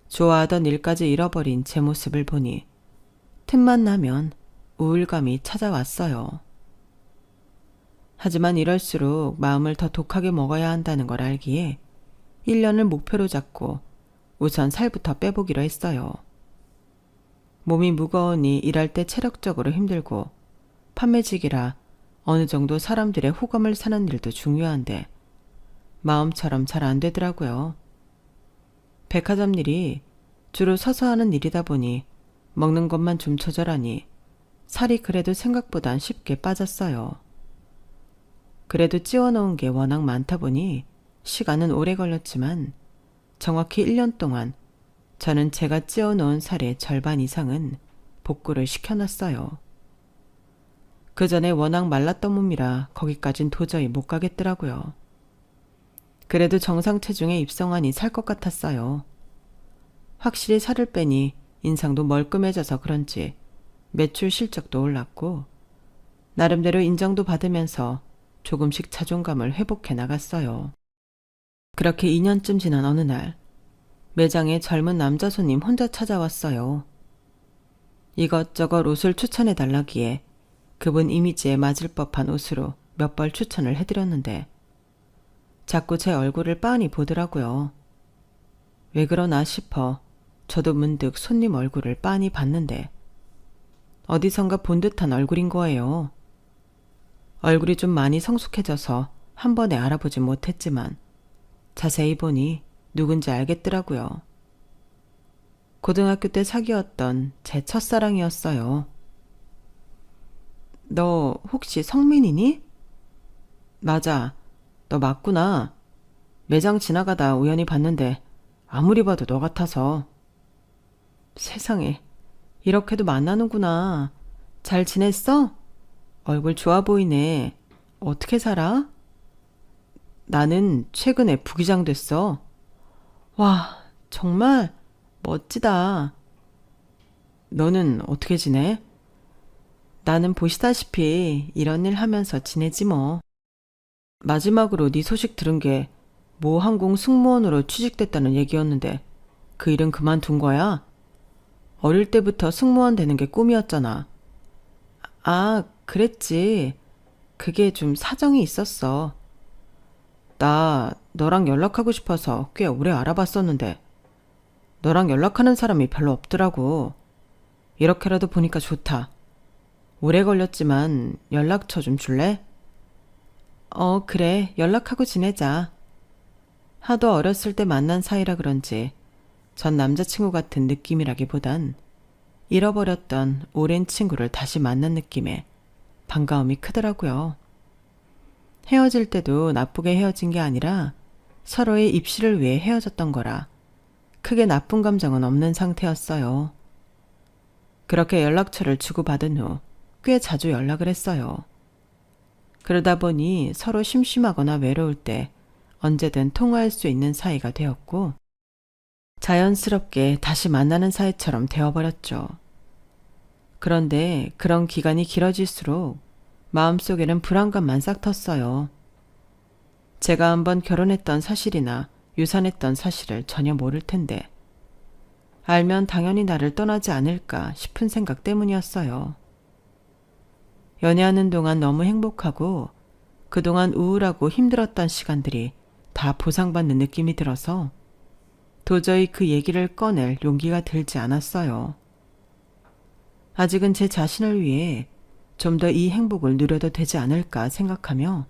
S1: 좋아하던 일까지 잃어버린 제 모습을 보니 틈만 나면 우울감이 찾아왔어요. 하지만 이럴수록 마음을 더 독하게 먹어야 한다는 걸 알기에 1년을 목표로 잡고 우선 살부터 빼보기로 했어요. 몸이 무거우니 일할 때 체력적으로 힘들고 판매직이라 어느 정도 사람들의 호감을 사는 일도 중요한데 마음처럼 잘 안 되더라고요. 백화점 일이 주로 서서 하는 일이다 보니 먹는 것만 좀 조절하니 살이 그래도 생각보단 쉽게 빠졌어요. 그래도 찌워놓은 게 워낙 많다 보니 시간은 오래 걸렸지만 정확히 1년 동안 저는 제가 찌워놓은 살의 절반 이상은 복구를 시켜놨어요. 그 전에 워낙 말랐던 몸이라 거기까진 도저히 못 가겠더라고요. 그래도 정상 체중에 입성하니 살 것 같았어요. 확실히 살을 빼니 인상도 멀끔해져서 그런지 매출 실적도 올랐고 나름대로 인정도 받으면서 조금씩 자존감을 회복해 나갔어요. 그렇게 2년쯤 지난 어느 날 매장에 젊은 남자 손님 혼자 찾아왔어요. 이것저것 옷을 추천해 달라기에 그분 이미지에 맞을 법한 옷으로 몇 벌 추천을 해드렸는데 자꾸 제 얼굴을 빤히 보더라고요. 왜 그러나 싶어 저도 문득 손님 얼굴을 빤히 봤는데 어디선가 본 듯한 얼굴인 거예요. 얼굴이 좀 많이 성숙해져서 한 번에 알아보진 못했지만 자세히 보니 누군지 알겠더라고요. 고등학교 때 사귀었던 제 첫사랑이었어요. 너 혹시 성민이니? 맞아. 너 맞구나. 매장 지나가다 우연히 봤는데 아무리 봐도 너 같아서. 세상에, 이렇게도 만나는구나. 잘 지냈어? 얼굴 좋아 보이네. 어떻게 살아? 나는 최근에 부기장 됐어. 와, 정말 멋지다. 너는 어떻게 지내? 나는 보시다시피 이런 일 하면서 지내지 뭐. 마지막으로 네 소식 들은 게 모 항공 승무원으로 취직됐다는 얘기였는데 그 일은 그만둔 거야? 어릴 때부터 승무원 되는 게 꿈이었잖아. 아, 그랬지. 그게 좀 사정이 있었어. 나 너랑 연락하고 싶어서 꽤 오래 알아봤었는데 너랑 연락하는 사람이 별로 없더라고. 이렇게라도 보니까 좋다. 오래 걸렸지만 연락처 좀 줄래? 그래. 연락하고 지내자. 하도 어렸을 때 만난 사이라 그런지 전 남자친구 같은 느낌이라기보단 잃어버렸던 오랜 친구를 다시 만난 느낌에 반가움이 크더라고요. 헤어질 때도 나쁘게 헤어진 게 아니라 서로의 입시를 위해 헤어졌던 거라 크게 나쁜 감정은 없는 상태였어요. 그렇게 연락처를 주고받은 후 꽤 자주 연락을 했어요. 그러다 보니 서로 심심하거나 외로울 때 언제든 통화할 수 있는 사이가 되었고 자연스럽게 다시 만나는 사이처럼 되어버렸죠. 그런데 그런 기간이 길어질수록 마음속에는 불안감만 싹 텄어요. 제가 한번 결혼했던 사실이나 유산했던 사실을 전혀 모를 텐데 알면 당연히 나를 떠나지 않을까 싶은 생각 때문이었어요. 연애하는 동안 너무 행복하고 그동안 우울하고 힘들었던 시간들이 다 보상받는 느낌이 들어서 도저히 그 얘기를 꺼낼 용기가 들지 않았어요. 아직은 제 자신을 위해 좀 더 이 행복을 누려도 되지 않을까 생각하며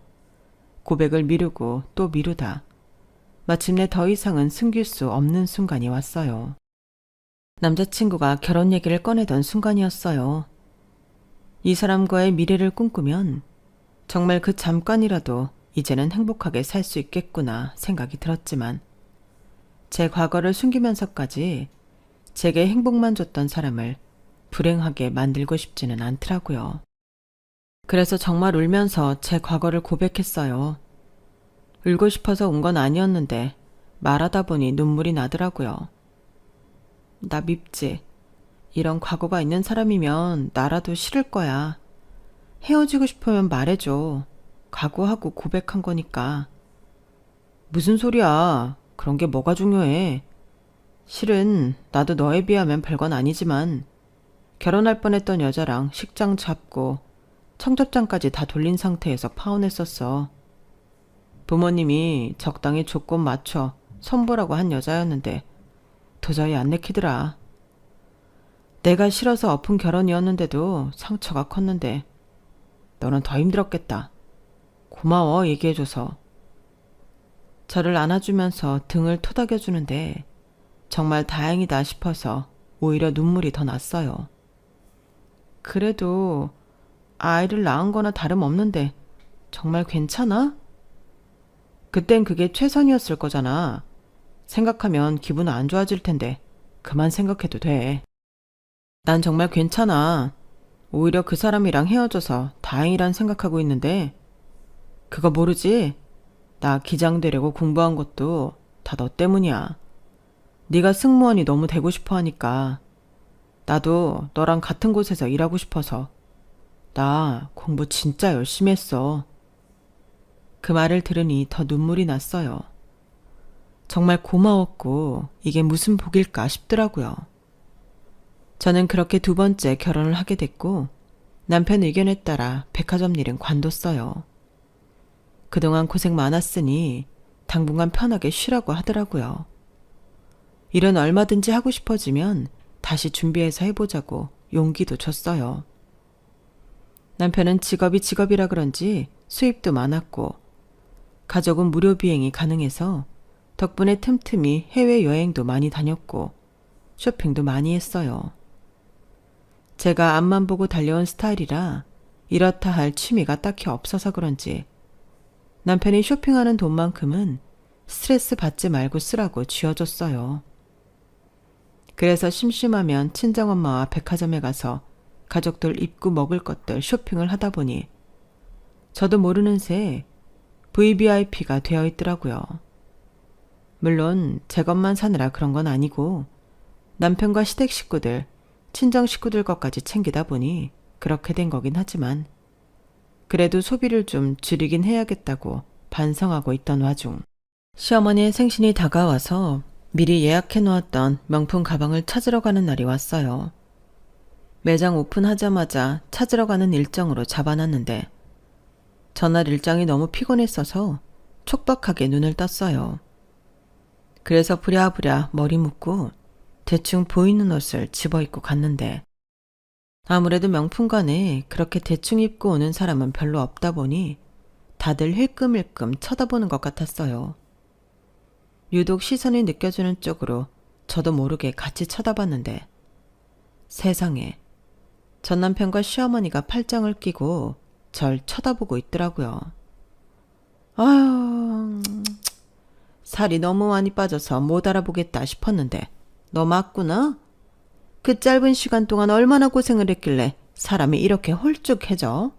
S1: 고백을 미루고 또 미루다 마침내 더 이상은 숨길 수 없는 순간이 왔어요. 남자친구가 결혼 얘기를 꺼내던 순간이었어요. 이 사람과의 미래를 꿈꾸면 정말 그 잠깐이라도 이제는 행복하게 살 수 있겠구나 생각이 들었지만 제 과거를 숨기면서까지 제게 행복만 줬던 사람을 불행하게 만들고 싶지는 않더라고요. 그래서 정말 울면서 제 과거를 고백했어요. 울고 싶어서 온 건 아니었는데 말하다 보니 눈물이 나더라고요. 나 밉지. 이런 과거가 있는 사람이면 나라도 싫을 거야. 헤어지고 싶으면 말해줘. 각오하고 고백한 거니까. 무슨 소리야. 그런 게 뭐가 중요해. 실은 나도 너에 비하면 별건 아니지만 결혼할 뻔했던 여자랑 식장 잡고 청첩장까지 다 돌린 상태에서 파혼했었어. 부모님이 적당히 조건 맞춰 선보라고 한 여자였는데 도저히 안 내키더라. 내가 싫어서 엎은 결혼이었는데도 상처가 컸는데 너는 더 힘들었겠다. 고마워 얘기해줘서. 저를 안아주면서 등을 토닥여주는데 정말 다행이다 싶어서 오히려 눈물이 더 났어요. 그래도 아이를 낳은 거나 다름없는데 정말 괜찮아? 그땐 그게 최선이었을 거잖아. 생각하면 기분 안 좋아질 텐데 그만 생각해도 돼. 난 정말 괜찮아. 오히려 그 사람이랑 헤어져서 다행이란 생각하고 있는데 그거 모르지? 나 기장 되려고 공부한 것도 다 너 때문이야. 네가 승무원이 너무 되고 싶어 하니까 나도 너랑 같은 곳에서 일하고 싶어서 나 공부 진짜 열심히 했어. 그 말을 들으니 더 눈물이 났어요. 정말 고마웠고 이게 무슨 복일까 싶더라고요. 저는 그렇게 두 번째 결혼을 하게 됐고 남편 의견에 따라 백화점 일은 관뒀어요. 그동안 고생 많았으니 당분간 편하게 쉬라고 하더라고요. 일은 얼마든지 하고 싶어지면 다시 준비해서 해보자고 용기도 줬어요. 남편은 직업이 직업이라 그런지 수입도 많았고 가족은 무료 비행이 가능해서 덕분에 틈틈이 해외여행도 많이 다녔고 쇼핑도 많이 했어요. 제가 앞만 보고 달려온 스타일이라 이렇다 할 취미가 딱히 없어서 그런지 남편이 쇼핑하는 돈만큼은 스트레스 받지 말고 쓰라고 쥐어줬어요. 그래서 심심하면 친정엄마와 백화점에 가서 가족들 입고 먹을 것들 쇼핑을 하다 보니 저도 모르는 새에 VVIP가 되어 있더라고요. 물론 제 것만 사느라 그런 건 아니고 남편과 시댁 식구들, 친정 식구들 것까지 챙기다 보니 그렇게 된 거긴 하지만 그래도 소비를 좀 줄이긴 해야겠다고 반성하고 있던 와중 시어머니의 생신이 다가와서 미리 예약해 놓았던 명품 가방을 찾으러 가는 날이 왔어요. 매장 오픈하자마자 찾으러 가는 일정으로 잡아놨는데 전날 일정이 너무 피곤했어서 촉박하게 눈을 떴어요. 그래서 부랴부랴 머리 묶고 대충 보이는 옷을 집어입고 갔는데 아무래도 명품관에 그렇게 대충 입고 오는 사람은 별로 없다 보니 다들 힐끔힐끔 쳐다보는 것 같았어요. 유독 시선이 느껴지는 쪽으로 저도 모르게 같이 쳐다봤는데 세상에 전 남편과 시어머니가 팔짱을 끼고 절 쳐다보고 있더라고요. 아유, 살이 너무 많이 빠져서 못 알아보겠다 싶었는데 너 맞구나? 그 짧은 시간 동안 얼마나 고생을 했길래 사람이 이렇게 홀쭉해져?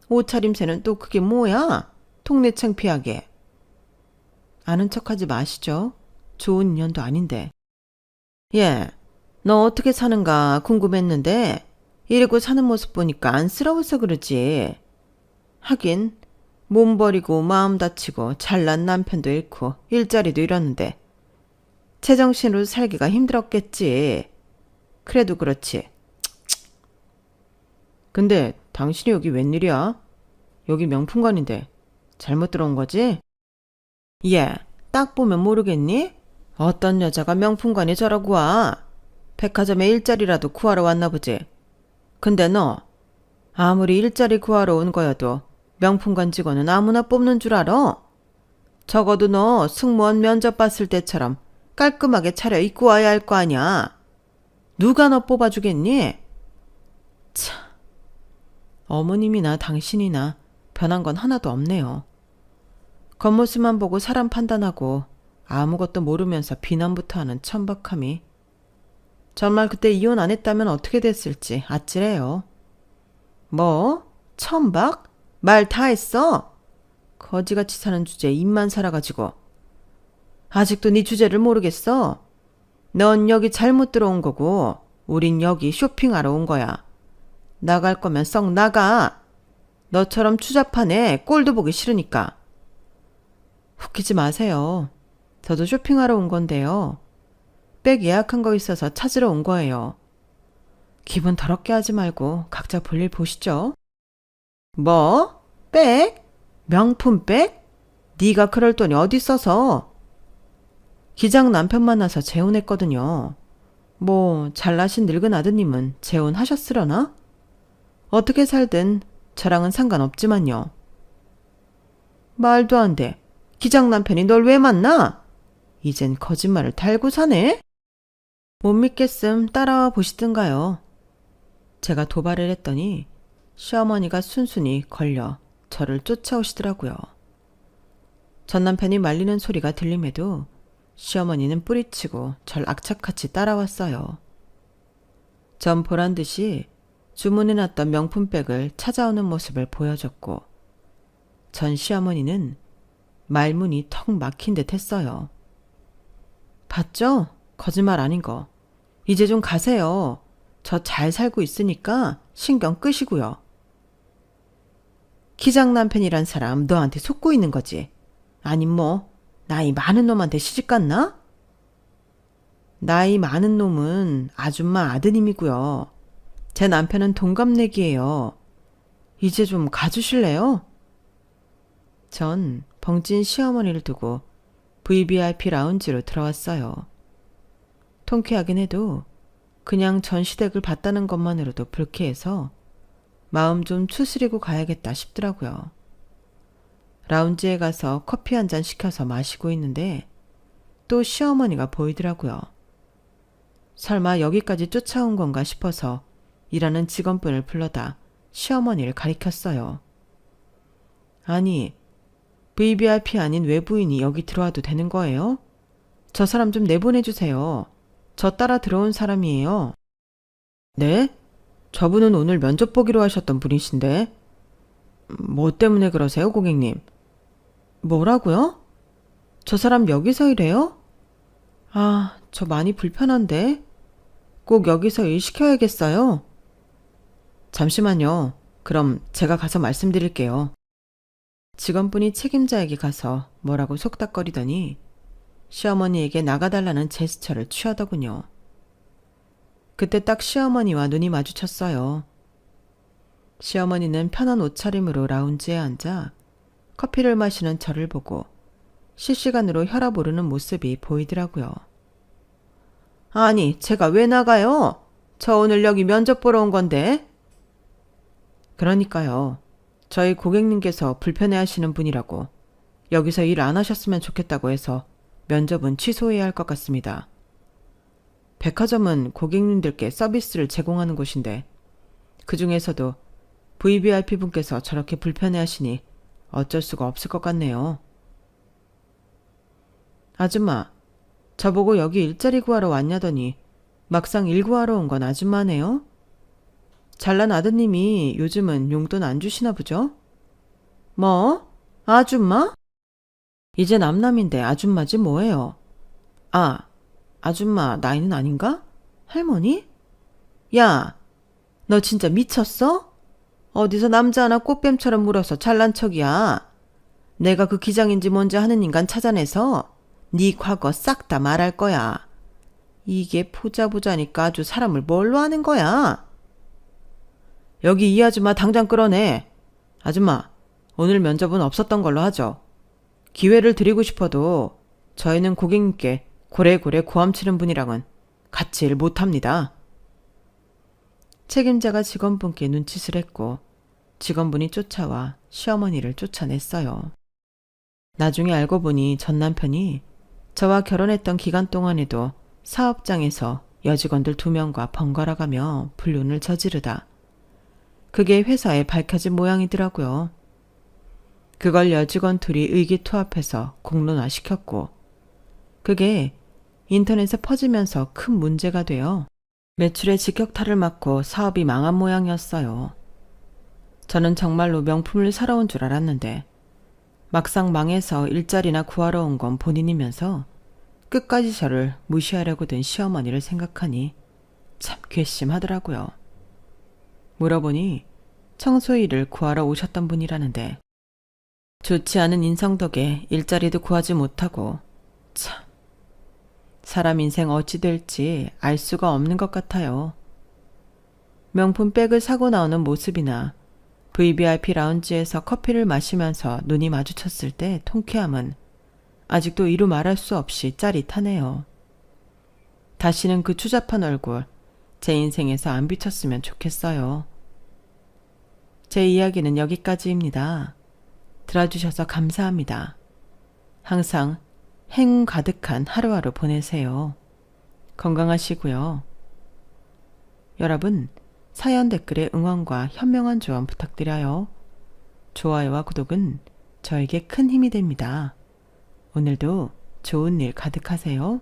S1: 옷차림새는 또 그게 뭐야? 동네 창피하게. 아는 척하지 마시죠. 좋은 인연도 아닌데. 예, 너 어떻게 사는가 궁금했는데 이러고 사는 모습 보니까 안쓰러워서 그러지. 하긴 몸 버리고 마음 다치고 잘난 남편도 잃고 일자리도 잃었는데 제정신으로 살기가 힘들었겠지. 그래도 그렇지. 근데 당신이 여기 웬일이야? 여기 명품관인데 잘못 들어온 거지? 예, 딱 보면 모르겠니? 어떤 여자가 명품관에 저러고 와? 백화점에 일자리라도 구하러 왔나 보지. 근데 너 아무리 일자리 구하러 온 거여도 명품관 직원은 아무나 뽑는 줄 알아? 적어도 너 승무원 면접 봤을 때처럼 깔끔하게 차려 입고 와야 할 거 아니야. 누가 너 뽑아주겠니? 참, 어머님이나 당신이나 변한 건 하나도 없네요. 겉모습만 보고 사람 판단하고 아무것도 모르면서 비난부터 하는 천박함이. 정말 그때 이혼 안 했다면 어떻게 됐을지 아찔해요. 뭐? 천박? 말 다 했어? 거지같이 사는 주제에 입만 살아가지고. 아직도 네 주제를 모르겠어? 넌 여기 잘못 들어온 거고 우린 여기 쇼핑하러 온 거야. 나갈 거면 썩 나가. 너처럼 추잡한 애 꼴도 보기 싫으니까. 웃기지 마세요. 저도 쇼핑하러 온 건데요. 백 예약한 거 있어서 찾으러 온 거예요. 기분 더럽게 하지 말고 각자 볼일 보시죠. 뭐? 백? 명품 백? 네가 그럴 돈이 어디 있어서? 기장 남편 만나서 재혼했거든요. 뭐 잘나신 늙은 아드님은 재혼하셨으려나? 어떻게 살든 저랑은 상관없지만요. 말도 안 돼. 기장 남편이 널 왜 만나? 이젠 거짓말을 달고 사네? 못 믿겠음 따라와 보시든가요. 제가 도발을 했더니 시어머니가 순순히 걸려 저를 쫓아오시더라고요. 전 남편이 말리는 소리가 들림에도 시어머니는 뿌리치고 절 악착같이 따라왔어요. 전 보란듯이 주문해놨던 명품백을 찾아오는 모습을 보여줬고 전 시어머니는 말문이 턱 막힌 듯 했어요. 봤죠? 거짓말 아닌 거. 이제 좀 가세요. 저 잘 살고 있으니까 신경 끄시고요. 기장 남편이란 사람 너한테 속고 있는 거지. 아님 뭐 나이 많은 놈한테 시집갔나? 나이 많은 놈은 아줌마 아드님이고요. 제 남편은 동갑내기예요. 이제 좀 가주실래요? 전 벙찐 시어머니를 두고 VVIP 라운지로 들어왔어요. 통쾌하긴 해도 그냥 전시댁을 봤다는 것만으로도 불쾌해서 마음 좀 추스리고 가야겠다 싶더라고요. 라운지에 가서 커피 한 잔 시켜서 마시고 있는데 또 시어머니가 보이더라고요. 설마 여기까지 쫓아온 건가 싶어서 일하는 직원분을 불러다 시어머니를 가리켰어요. 아니, VVIP 아닌 외부인이 여기 들어와도 되는 거예요? 저 사람 좀 내보내주세요. 저 따라 들어온 사람이에요. 네? 저분은 오늘 면접 보기로 하셨던 분이신데. 뭐 때문에 그러세요, 고객님? 뭐라고요? 저 사람 여기서 일해요? 아, 저 많이 불편한데. 꼭 여기서 일 시켜야겠어요. 잠시만요. 그럼 제가 가서 말씀드릴게요. 직원분이 책임자에게 가서 뭐라고 속닥거리더니 시어머니에게 나가달라는 제스처를 취하더군요. 그때 딱 시어머니와 눈이 마주쳤어요. 시어머니는 편한 옷차림으로 라운지에 앉아 커피를 마시는 저를 보고 실시간으로 혈압 오르는 모습이 보이더라고요. 아니, 제가 왜 나가요? 저 오늘 여기 면접 보러 온 건데. 그러니까요. 저희 고객님께서 불편해 하시는 분이라고 여기서 일 안 하셨으면 좋겠다고 해서 면접은 취소해야 할 것 같습니다. 백화점은 고객님들께 서비스를 제공하는 곳인데 그 중에서도 VVIP 분께서 저렇게 불편해 하시니 어쩔 수가 없을 것 같네요. 아줌마, 저보고 여기 일자리 구하러 왔냐더니 막상 일 구하러 온 건 아줌마네요? 잘난 아드님이 요즘은 용돈 안 주시나 보죠? 뭐? 아줌마? 이제 남남인데 아줌마지 뭐예요? 아, 아줌마 나이는 아닌가? 할머니? 야, 너 진짜 미쳤어? 어디서 남자 하나 꽃뱀처럼 물어서 잘난 척이야. 내가 그 기장인지 뭔지 하는 인간 찾아내서 네 과거 싹 다 말할 거야. 이게 보자보자니까 아주 사람을 뭘로 하는 거야? 여기 이 아줌마 당장 끌어내. 아줌마, 오늘 면접은 없었던 걸로 하죠. 기회를 드리고 싶어도 저희는 고객님께 고래고래 고함치는 분이랑은 같이 일 못합니다. 책임자가 직원분께 눈짓을 했고 직원분이 쫓아와 시어머니를 쫓아냈어요. 나중에 알고 보니 전 남편이 저와 결혼했던 기간 동안에도 사업장에서 여직원들 2명과 번갈아가며 불륜을 저지르다 그게 회사에 밝혀진 모양이더라고요. 그걸 여직원 둘이 의기투합해서 공론화시켰고 그게 인터넷에 퍼지면서 큰 문제가 되어 매출의 직격탄을 맞고 사업이 망한 모양이었어요. 저는 정말로 명품을 사러 온 줄 알았는데 막상 망해서 일자리나 구하러 온 건 본인이면서 끝까지 저를 무시하려고 든 시어머니를 생각하니 참 괘씸하더라고요. 물어보니 청소 일을 구하러 오셨던 분이라는데 좋지 않은 인성 덕에 일자리도 구하지 못하고 참 사람 인생 어찌 될지 알 수가 없는 것 같아요. 명품 백을 사고 나오는 모습이나 VVIP 라운지에서 커피를 마시면서 눈이 마주쳤을 때 통쾌함은 아직도 이루 말할 수 없이 짜릿하네요. 다시는 그 추잡한 얼굴 제 인생에서 안 비쳤으면 좋겠어요. 제 이야기는 여기까지입니다. 들어주셔서 감사합니다. 항상 행운 가득한 하루하루 보내세요. 건강하시고요. 여러분, 사연 댓글에 응원과 현명한 조언 부탁드려요. 좋아요와 구독은 저에게 큰 힘이 됩니다. 오늘도 좋은 일 가득하세요.